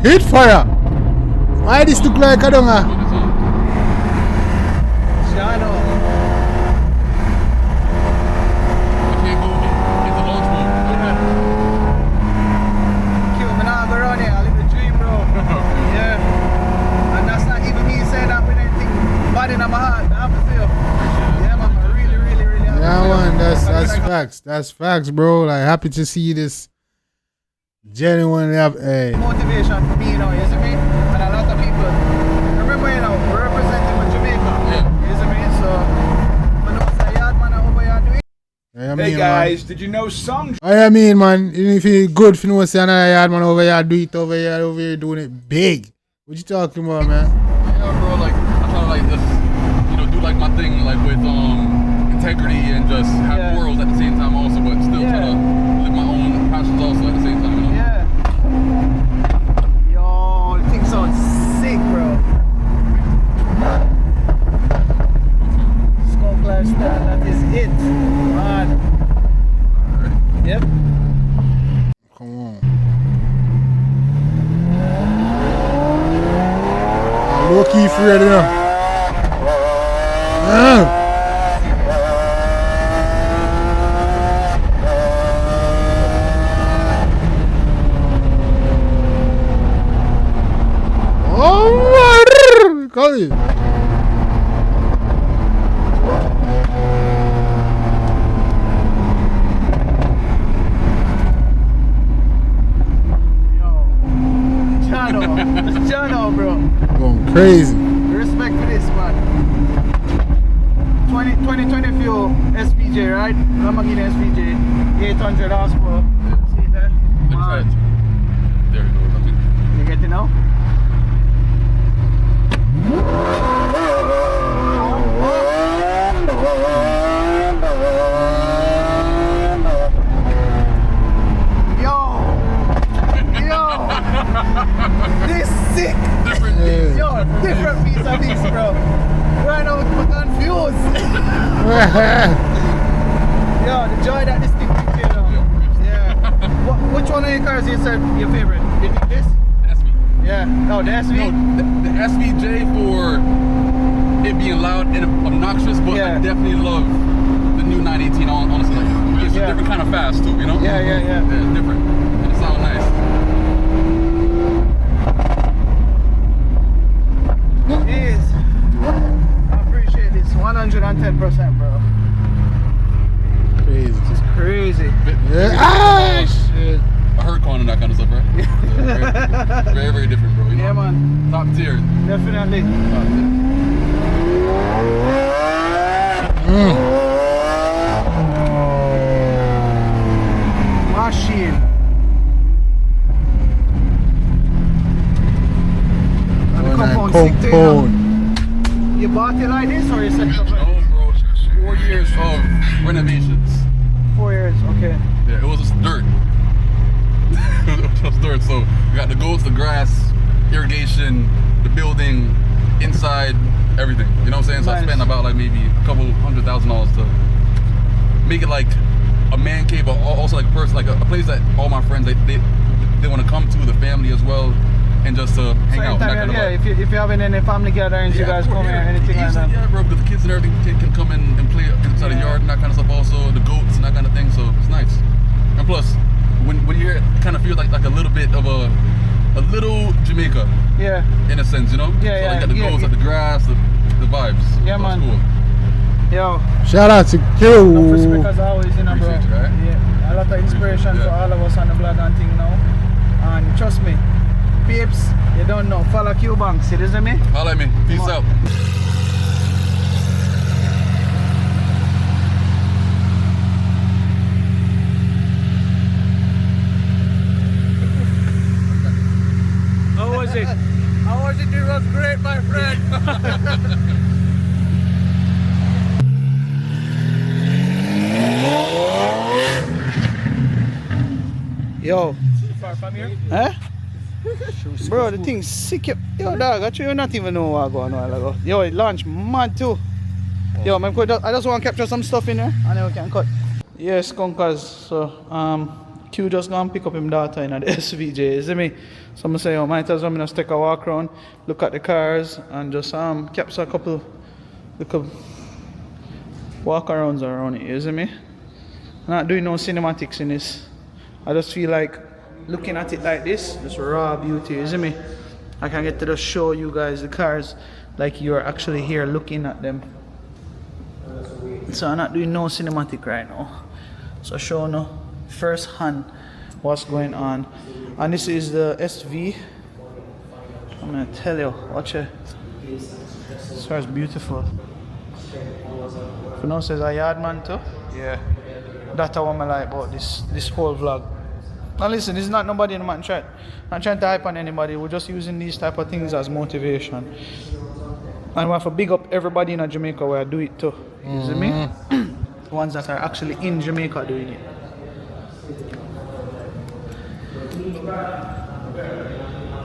Hit fire. Why this look like a donga? Shadow. Okay, go. It's a launch mode. Cute, man, I go around here. I live the dream, bro. Yeah. And that's not even me saying that with anything bad in my heart. I have to feel. Yeah, man, I really have to Yeah, feel. man, that's facts. That's facts, bro. Like, happy to see this genuinely have motivation for me, you know, you see me? And a lot of people. Remember, you know, we're representing for Jamaica. Yeah. You see me? So, I know it's a yard man over here doing. Hey guys, did you know some I mean, man, if you good for no say another yard man over here, do it over here doing it big. What you talking about, man? Yeah, bro, like, I'm trying to, like, just, you know, do, like, my thing, like, with, integrity and just have morals at the same time also, but still try to live my own passions also at the same time, you know? Yeah. Yo, the thing sounds sick, bro. Skunk lifestyle, that is it. Man. Ready? Yep. Come on. Low key free, you know. Oh, call it. Chano, bro. Going crazy. Respect for this, 2020 fuel SVJ, right? Lamborghini SVJ, 800 horsepower. See that? Inside. There you go. Something. You get it now? This sick! Different things. Yo, different piece of this, bro. Right now, I'm confused. Yo, the joy that this thing gives you, though. Yeah. Which one of your cars you said your favorite? You think this? The SV. Yeah. No, the SV? No, the SVJ for it being loud and obnoxious, but Yeah. I definitely love the new 918. Honestly, like, it's Yeah. a different kind of fast too, you know? Yeah. Yeah, it's different. And it sounds nice. Jeez. I appreciate this 110%, bro. Crazy. This is crazy. Yeah. Ah, shit. A Huracan and that kind of stuff, right? Yeah, very, very different, bro. You know? Yeah, man. Top tier. Definitely. Top tier. Machine. And the compound sick too, you know? Compound. You bought it like this or you set it up like No, bro. 4 years of renovations. 4 years? Okay. Yeah, it was just dirt. It was just dirt. So we got the goats, the grass, irrigation, the building, inside, everything. You know what I'm saying? So I Nice. spent about like maybe a couple $100,000 to make it like a man cave, but also like a person, like a place that all my friends they want to come to, the family as well, and just to hang So out. That kind of yeah, vibe. if you're having any family gatherings, you guys of course, come here, anything like Easily, that. Yeah, bro, because the kids and everything can come in and play inside the yard and that kind of stuff also, the goats and that kind of thing, so it's nice. And plus, when you're here, it kind of feels like a little bit of a little Jamaica, Yeah. in a sense, you know? Yeah, so you got the yeah, goats, yeah. like the grass, the vibes. Yeah, so man. It's cool. Yo, Shout out to enough respect Q. as always, you know, bro. Appreciate you, right? Yeah, a lot of inspiration Yeah. for all of us on the blog and thing now. And trust me, peeps, you don't know, follow Q Banks, you listen me? Holla at me. Peace Come on. out. How was it? How was it? It was great, my friend. Yo. Far from here? Huh? Bro, the thing's sick. Yo, dog, actually, you not even know what going on a while ago. Yo, it launched mad too. Yo, man, I just want to capture some stuff in there and then we can cut. Yes, skunkers. So, Q just gonna pick up him daughter in the SVJ, you see me? So I'm say, yo, might as well just take a walk around, look at the cars and just capture a couple walk arounds around it, you see me? Not doing no cinematics in this. I just feel like looking at it like this, just raw beauty, you see me? I can get to just show you guys the cars like you're actually here looking at them. So I'm not doing no cinematic right now. So show no first hand what's going on. And this is the SV. I'm gonna tell you, watch it. This car is beautiful. You know, says a yard man too? Yeah. That's what I like about this whole vlog. Now listen, this is not nobody in the man chat. Not trying to hype on anybody. We're just using these type of things as motivation. And we have to big up everybody in Jamaica where I do it too. You see me? The ones that are actually in Jamaica doing it.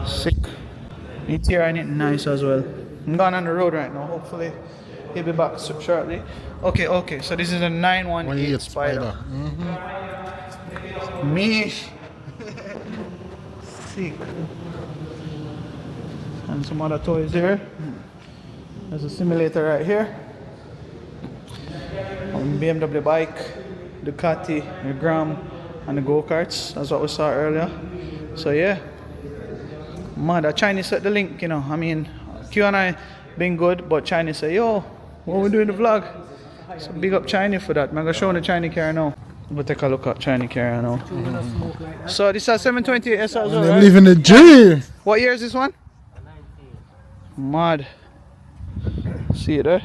Sick. Interior in it nice as well. I'm going on the road right now. Hopefully he'll be back shortly. Okay. So this is a 918 Spider. Me. Sick. And some other toys there. There's a simulator right here. BMW bike, Ducati, the Gram, and the go-karts. That's what we saw earlier. So yeah. Mother Chinese set the link, you know. I mean, Q and I been good, but Chinese say, yo, what we doing the vlog? So big up China for that. I'm gonna show the China car now. We'll take a look at China car now. So this is 720 SR as well, They're right? living the dream. What year is this one? Mad. See it there?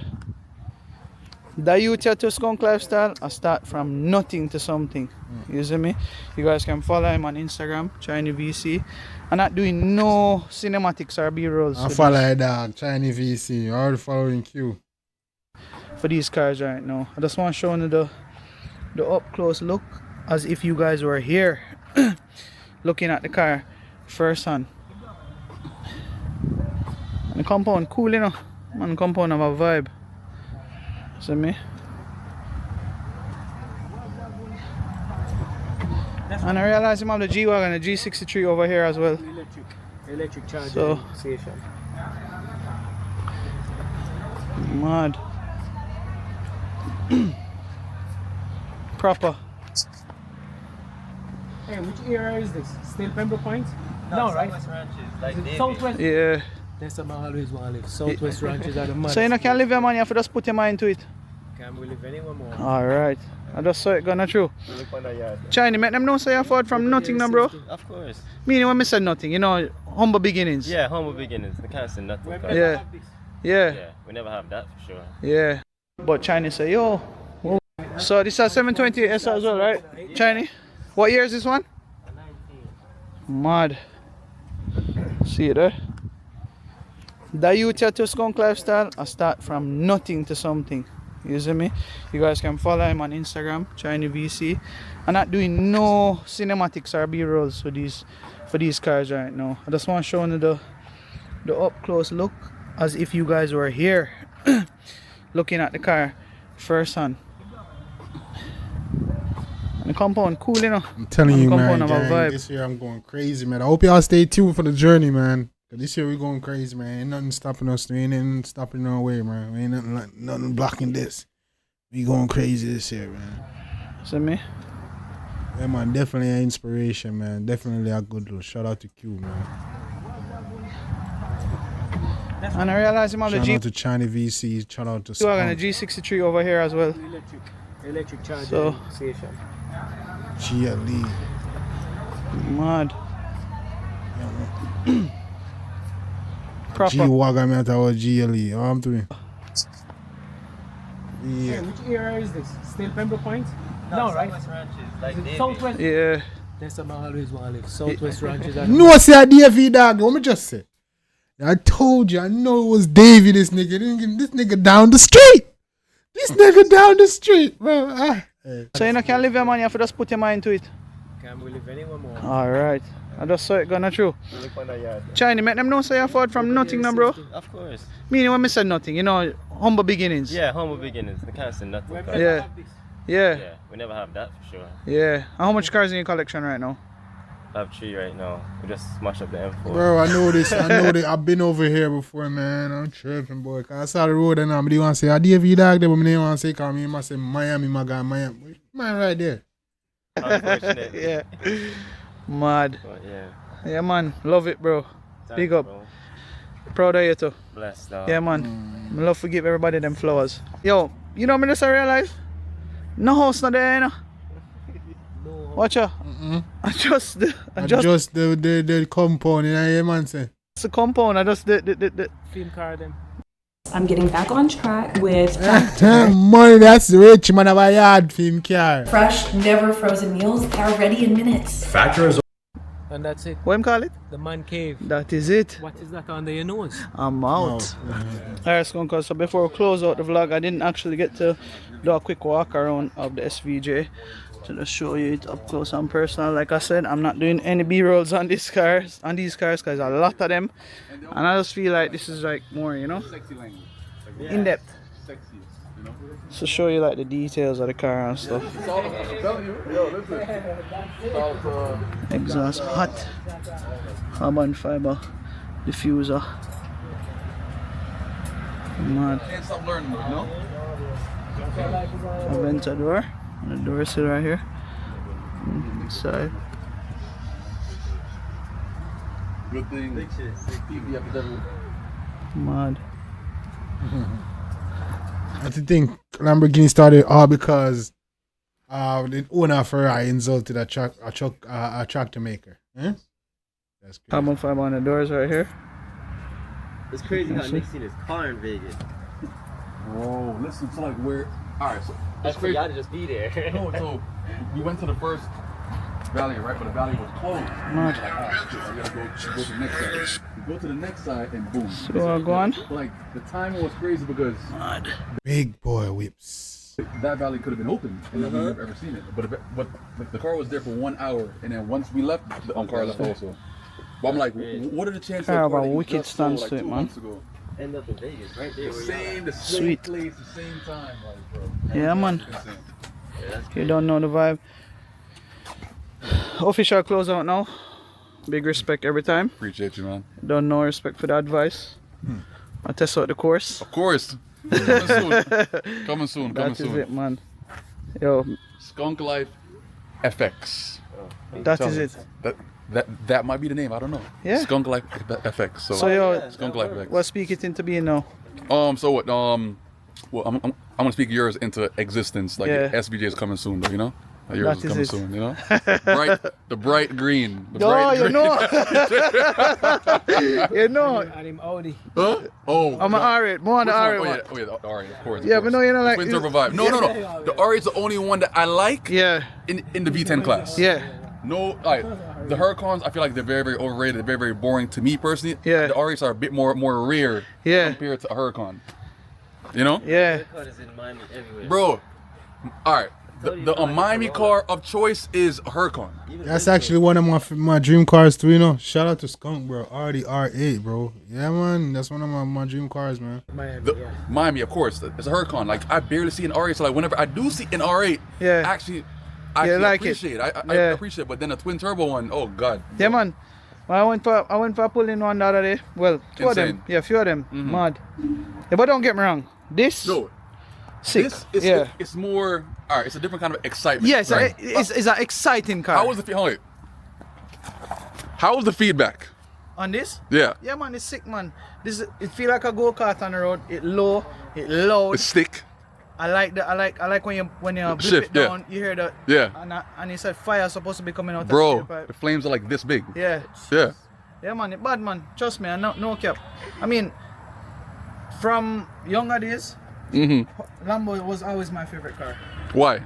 The youth to skunk lifestyle, I start from nothing to something. You see me? You guys can follow him on Instagram, Chinese VC. I'm not doing no cinematics or B-rolls. I follow that dog, Chinese VC. I already following Q. For these cars right now. I just want to show you the up close look as if you guys were here looking at the car first hand. And the compound cool, you know. Man, the compound have a vibe. See me? And I realize I'm on the G-Wagon, the G63 over here as well. Electric charger So, station. mad. Proper. Hey, which area is this? Still Pembroke Point? No, right? Is it Southwest? Yeah. That's what I always want to live. Southwest ranches are the mad. So you know, can't live here, man. You have to just put your mind to it. Can't we live anywhere more? Alright. I just saw it gonna through. China, make them know say you're forward from nothing now, bro. Of course. Meaning when I said nothing, you know, humble beginnings. Yeah, humble beginnings. I can't say nothing. Yeah. Yeah. Yeah, we never have that for sure. Yeah. But China say, yo. Whoa. So this is 720 S as well, right? China? What year is this one? 19. Mad. See it there? The youth to skunk lifestyle, I start from nothing to something. You see me? You guys can follow him on Instagram, Chinese VC. I'm not doing no cinematics or B-rolls for these cars right now. I just want to show you the up close look as if you guys were here looking at the car first hand. And the compound cool, you know. I'm telling you, man, Have a vibe. this year I'm going crazy, man. I hope y'all stay tuned for the journey, man. Cause this year we going crazy, man. Ain't nothing stopping us. Ain't nothing stopping our way, man. Ain't nothing blocking this. We going crazy this year, man. See me? Yeah, man, definitely an inspiration, man. Definitely a good look. Shout out to Q, man. And I realize I'm on the Shout out to Chinese VC. Shout out to G-Wagon, the G63 over here as well. Electric charger So, station. GLE. mad. Proper. G-Wagon, man, that was GLE. Oh, I'm doing. Hey, Yeah. which area is this? Still Pembroke Point? No, right? Is it Southwest? Yeah. That's what I always want to live. Southwest ranches are the No, say a DFE dog. What me just say? I told you, I know it was Davey, this nigga. This nigga down the street. This nigga down the street, bro. So you know, can't live here, man. You have to just put your mind to it. Can't we live anywhere more? Alright. I just saw it gonna through. China, make them know say you're forward from nothing now, bro. Of course. Meaning when I said nothing, you know, humble beginnings. Yeah, humble beginnings. I can't say nothing. Yeah. Yeah. Yeah, we never have that for sure. Yeah. And how much cars in your collection right now? I have 3 right now. We just smash up the M4. Bro, I know this. I know that. I've been over here before, man. I'm tripping, boy. Cause I saw the road and I didn't want to say, I DFE dog there, but I didn't want to say, cause me must say Miami, my guy, Miami. Man, right there. Unfortunately. Yeah. Mad. But yeah. Yeah, man. Love it, bro. Thanks, Big up. bro. Proud of you too. Blessed, dog. Yeah, man. I love to give everybody them flowers. Yo, you know me just I realize? No house not there, you know. Watch out. I just the compound, you know, yeah, man say. the compound. I just the Film car them. I'm getting back on track with Money, that's rich, man. Have a yard film car. fresh, never frozen meals that are ready in minutes. And that's it. what him call it? The man cave. That is it. What is that under your nose? I'm out. Alright, Skunkers, so before we close out the vlog, I didn't actually get to do a quick walk around of the SVJ to just show you it up close and personal. Like I said, I'm not doing any B-rolls on these cars because a lot of them, and I just feel like this is like more, you know, in depth. So show you like the details of the car and stuff. Exhaust, hot, carbon fiber, diffuser. Mad. Can't stop learning, you know? A venter door, and the door is right here. Inside. Good thing. TV epidemic. Mad. I think Lamborghini started all because the owner of Ferrari insulted a tractor maker. Eh? That's crazy. Carbon fiber on the doors right here. It's crazy how Nick seen his car in Vegas. Whoa, listen to like where Alright, so That's for y'all to just be there. No, so we went to the first valley, right? But the valley was closed. Mad. Like, we gotta go to the next side. We go to the next side and boom. So go on. Like the timing was crazy because Big boy whips. that valley could have been open and then we've never ever seen it. But the car was there for 1 hour, and then once we left, the car left also. But I'm like, what are the chances? Car of about that you wicked just sold, stance to it, 2 man. months ago? End up in Vegas, right there. The where y'all same Sweet. place, the same time, like, bro. Yeah, man. Insane. You don't know the vibe. Official closeout now. Big respect every time. Appreciate you, man. Don't know respect for the advice. I test out the course. Of course. Coming soon. Coming soon. That is it, man. Yo, Skunk Life FX. that is it. That might be the name. I don't know. Yeah. Skunk Life FX. So yo, Skunk Life FX. what speak it into being now? So what? Well, I'm gonna speak yours into existence. Like Yeah. SBJ is coming soon, though. You know. Yours That is is coming it. soon. You know. the bright green. The Yo, bright you green. know. You know. And him Audi. Huh? Oh. I'm an R8, more on the Which one? R8 one. Oh yeah, the R8, of course. Yeah, of but course. no, you know, The like- twin turbo vibe. No. The R8 is the only one that I like. Yeah, In the V10 class. yeah. No, like the Huracans, I feel like they're very, very overrated. They're very, very boring to me personally. Yeah. The R8s are a bit more rare. Yeah. Compared to a Huracan. You know. Yeah. car is in Miami everywhere. Bro. All right. The Miami car of choice is a Huracan. That's actually one of my dream cars too, you know. Shout out to Skunk, bro. Already R8, bro. Yeah, man. That's one of my dream cars, man. Miami, The, yeah. Miami, of course, it's a Huracan. Like I barely see an R8, so like whenever I do see an R8, Yeah. actually, Yeah, like it. appreciate it. I Yeah. appreciate it. But then a twin turbo one, oh god. Yeah, man. Well, I went for pulling one the other day. Well, two of them. Insane. Yeah, a few of them. Mad. Yeah, but don't get me wrong. This No, sick. this is yeah. it's more. All right, it's a different kind of excitement. Yeah, it's, right? it's an exciting car. How was the How was the feedback? On this? Yeah, Yeah, man, it's sick, man. It feel like a go-kart on the road. It low, it loud. it's stick. I like when you blip Shift, it down, you hear that. Yeah. And it said fire supposed to be coming out Bro, of the tailpipe. the flames are like this big. Yeah. Yeah. Yeah, man, it bad, man. Trust me, no cap. I mean, from younger days, Lambo was always my favorite car. Why?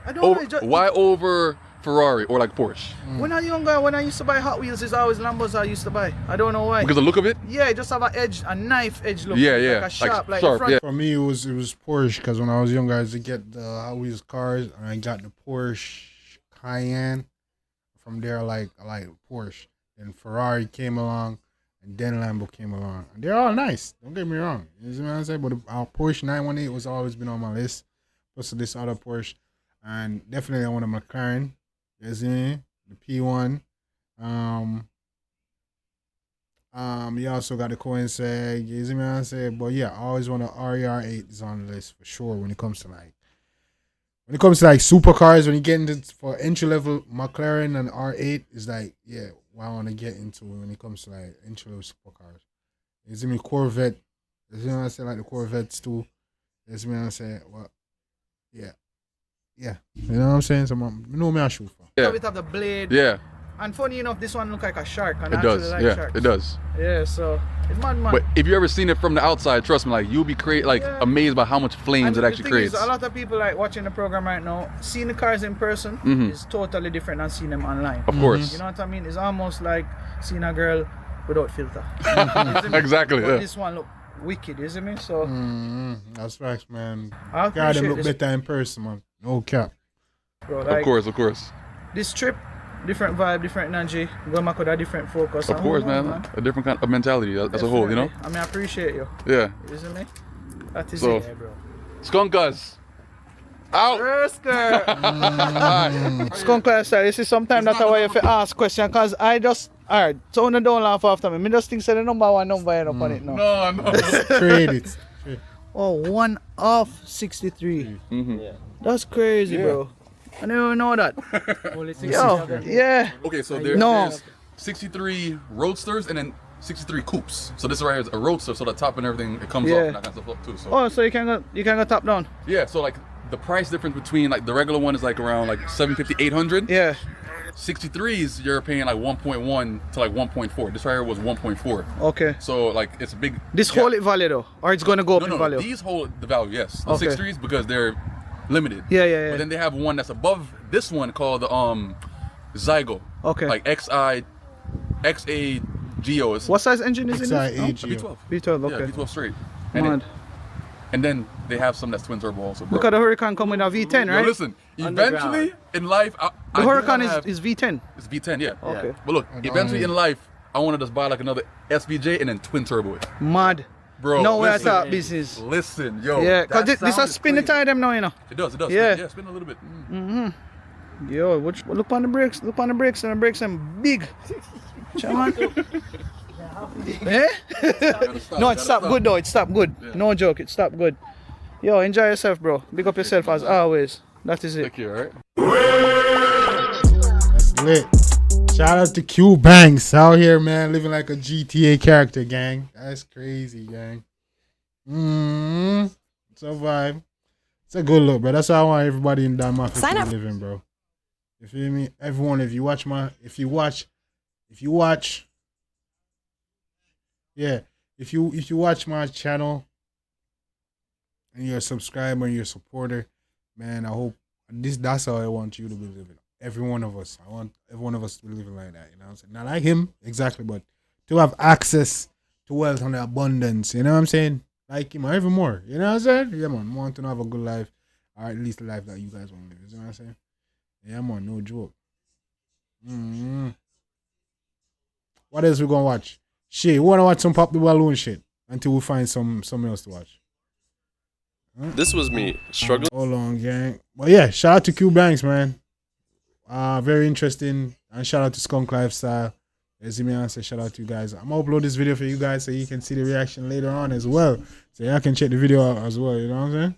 I don't know. It's just, Why over Ferrari or like Porsche? When I was younger, when I used to buy Hot Wheels, it's always Lambos I used to buy. I don't know why. Because the look of it? Yeah, it just have a edge, a knife edge look. Yeah, yeah. Like a sharp, like sharp, the front. yeah. For me, it was Porsche because when I was younger, I used to get the Hot Wheels cars, and I got the Porsche Cayenne. From there, I like Porsche. Then Ferrari came along, and then Lambo came along. And they're all nice. Don't get me wrong. You see what I'm saying? But our Porsche 918 was always been on my list. Plus this other Porsche, and definitely I want a McLaren. You see me? The P1. You also got the Koenigsegg. You see what I'm saying? But yeah, I always want a RER8 is on the list for sure when it comes to supercars. When you get into for entry level, McLaren and R8 is like, yeah, what I want to get into when it comes to like entry level supercars. You see me? Corvette. You see what I'm saying? Like the Corvettes too. You see what I'm saying? Well, yeah. Yeah. You know what I'm saying? So, you know me I shoot for. Yeah. It have the blade. Yeah, And funny enough, this one look like a shark. And it I does. actually like Yeah, sharks. it does. Yeah, so it's mad, man. But if you ever seen it from the outside, trust me, like you'll be Yeah. amazed by how much flames And it the actually thing creates. is, a lot of people like watching the program right now, seeing the cars in person is totally different than seeing them online. Of course. You know what I mean? It's almost like seeing a girl without filter. You see me? Exactly. But Yeah. this one look wicked, you see me? So That's facts, man. I God, them appreciate look this, better in person, man. No cap. bro. Like, Of course. this trip, different vibe, different energy. Going back with a different focus. Of and course, who knows, man. A different kind of mentality as a whole, you know? Definitely. I mean, I appreciate you. Yeah. You see me? That is So- it, bro. Skunk Gus. Out. Skunk class, sir. This is sometimes that's why you have to ask question, cause I just alright. So no don't laugh after me. Me just think say the number one number end up on it now. No. Trade it. Oh, 1 off 63. Yeah. That's crazy, bro. I didn't even know that. Only six Yo, yeah. Okay, so No. there's 63 roadsters and then 63 coupes. So this right here is a roadster, so the top and everything it comes Yeah. off and that kind of stuff too. So Oh, so you can go top down. yeah, so like the price difference between like the regular one is like around like 750, 800. Yeah. 63s, you're paying like 1.1 to like 1.4. This right here was 1.4. Okay. So like it's a big. This hold it value though, or it's gonna go up in value. These hold the value. Yes, the Okay. 63s because they're limited. Yeah. But then they have one that's above this one called the Zygo. Okay. Like XAGO. What size engine is in this? XIAGO. V12. V12. Yeah, Okay. V12 straight. Mad. And then they have some that's twin turbo also. Bro. Look at the Huracan coming with a V10, Yo, right? listen, eventually in life, The I do Huracan wanna have- is V10. It's V10, yeah. Okay. But look, eventually in life, I want to just buy like another SVJ and then twin turbo it. Mad. Bro, No way I listen. thought business. Listen, yo. Yeah, because that this sound has is spin the crazy. tire them now, you know. It does. Yeah. Spin a little bit. Yo, look on the brakes. Look on the brakes, and the brakes are big. Chairman. Eh? No, it stopped good though. It stopped good. Yeah. No joke. It stopped good. Yo, enjoy yourself, bro. Big up yourself as always. That is it. Take care, alright? That's lit. Shout out to Q Banks out here, man, living like a GTA character, gang. That's crazy, gang. It's a vibe. It's a good look, bro. That's how I want everybody in Denmark to be living, bro. You feel me? Everyone, if you watch, if you watch my channel and you're a subscriber and you're a supporter, man, I hope that's how I want you to be living. Every one of us. I want every one of us to be living like that, you know what I'm saying? Not like him, exactly, but to have access to wealth and abundance, you know what I'm saying? Like him, or even more, you know what I'm saying? Yeah, man, I want to have a good life, or at least the life that you guys want to live, you know what I'm saying? Yeah, man, no joke. What else we gonna watch? Shit, we wanna watch some Pop the Balloon shit until we find something else to watch. This was me struggling. Hold on, gang. But yeah, shout out to Q Banks, man. Very interesting. And shout out to Skunk Lifestyle. As me and say, shout out to you guys. I'm gonna upload this video for you guys so you can see the reaction later on as well. So y'all can check the video out as well, you know what I'm saying?